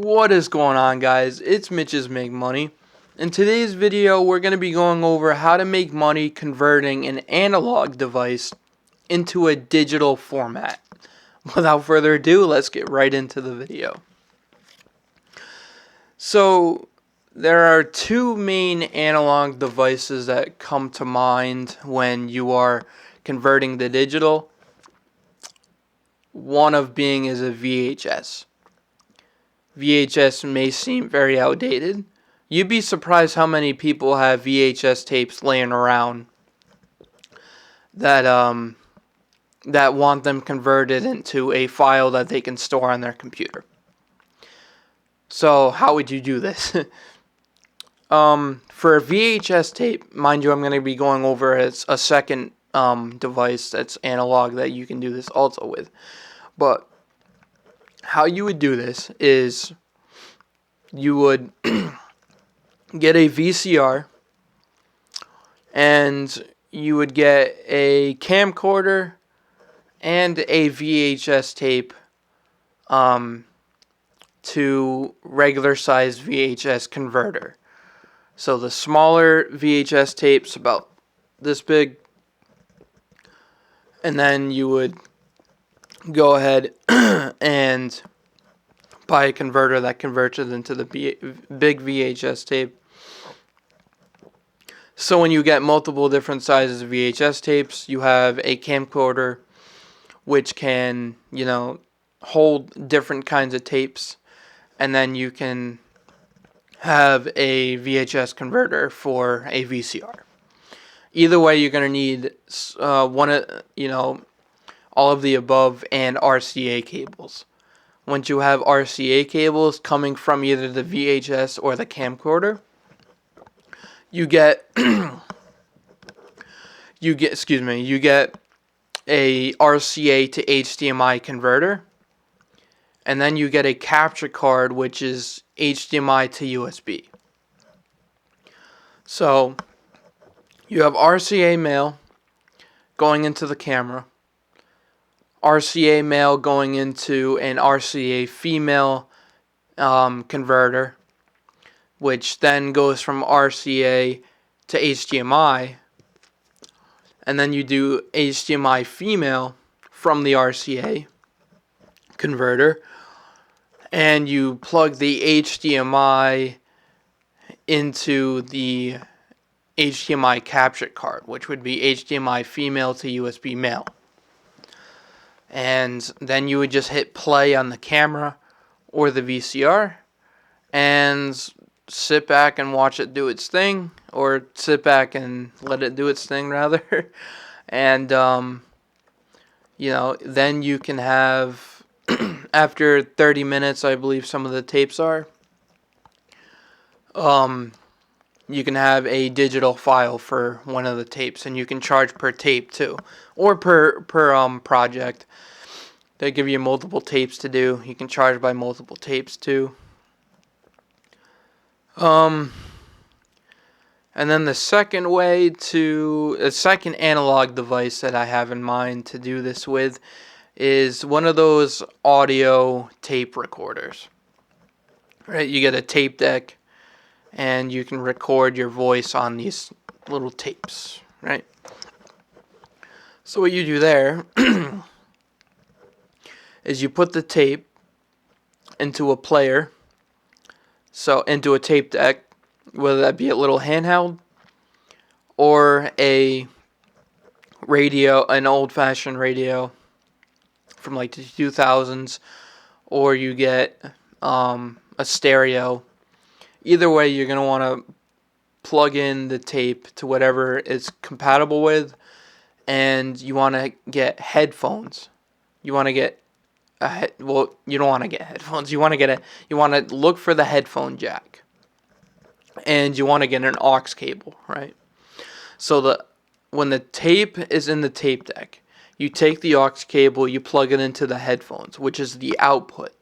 What is going on, guys? It's Mitch's Make Money. In today's video, we're going to be going over how to make money converting an analog device into a digital format. Without further ado, let's get right into the video. So, there are two main analog devices that come to mind when you are converting the digital. One of being is a VHS. VHS may seem very outdated. You'd be surprised how many people have VHS tapes laying around that want them converted into a file that they can store on their computer. So how would you do this? For a VHS tape, mind you, I'm going to be going over a second device that's analog that you can do this also with. But how you would do this is you would get a VCR and you would get a camcorder and a VHS tape to regular size VHS converter. So the smaller VHS tape's about this big, and then you would go ahead and buy a converter that converts it into the big VHS tape. So when you get multiple different sizes of VHS tapes, you have a camcorder which can, hold different kinds of tapes, and then you can have a VHS converter for a VCR. Either way, you're going to need all of the above and RCA cables. Once you have RCA cables coming from either the VHS or the camcorder, you get a RCA to HDMI converter, and then you get a capture card which is HDMI to USB. So you have RCA male going into the camera, RCA male going into an RCA female converter, which then goes from RCA to HDMI, and then you do HDMI female from the RCA converter, and you plug the HDMI into the HDMI capture card, which would be HDMI female to USB male. And then you would just hit play on the camera or the VCR and sit back and watch it do its thing, or sit back and let it do its thing rather. And then you can have after 30 minutes, I believe some of the tapes are, you can have a digital file for one of the tapes, and you can charge per tape too, or per project. They give you multiple tapes to do. You can charge by multiple tapes too. And then the second analog device that I have in mind to do this with is one of those audio tape recorders. Right, you get a tape deck, and you can record your voice on these little tapes, right? So what you do there is you put the tape into a player, so into a tape deck, whether that be a little handheld or a radio, an old-fashioned radio from like the 2000s, or you get a stereo. Either way, you're going to want to plug in the tape to whatever it's compatible with, and you want to get headphones. You want to get you don't want to get headphones. You want to look for the headphone jack, and you want to get an aux cable, right? So when the tape is in the tape deck, you take the aux cable, you plug it into the headphones, which is the output.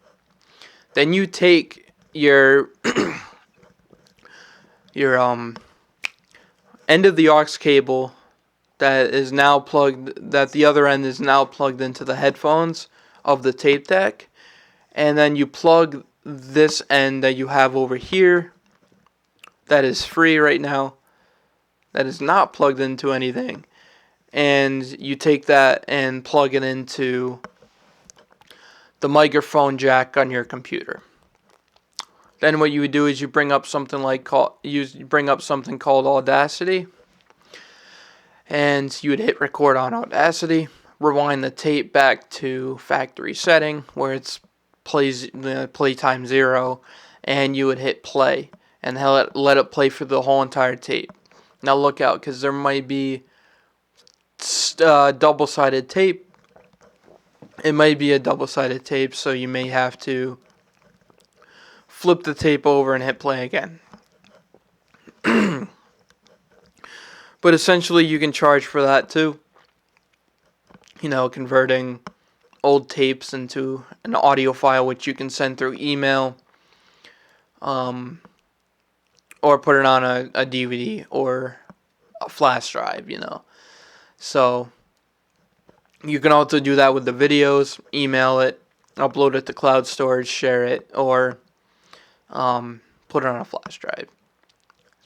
Then you take your end of the aux cable that the other end is now plugged into the headphones of the tape deck, and then you plug this end that you have over here that is free right now, that is not plugged into anything, and you take that and plug it into the microphone jack on your computer. Then what you would do is you bring up something called Audacity, and you would hit record on Audacity, rewind the tape back to factory setting where it's playtime 0, and you would hit play and let it play for the whole entire tape. Now look out, because there might be double-sided tape. It might be a double-sided tape, so you may have to flip the tape over and hit play again. But essentially you can charge for that too. Converting old tapes into an audio file which you can send through email, or put it on a DVD or a flash drive, So you can also do that with the videos, email it, upload it to cloud storage, share it, or put it on a flash drive.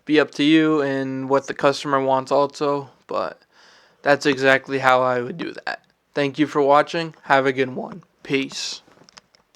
Be up to you and what the customer wants also, but that's exactly how I would do that. Thank you for watching. Have a good one. Peace.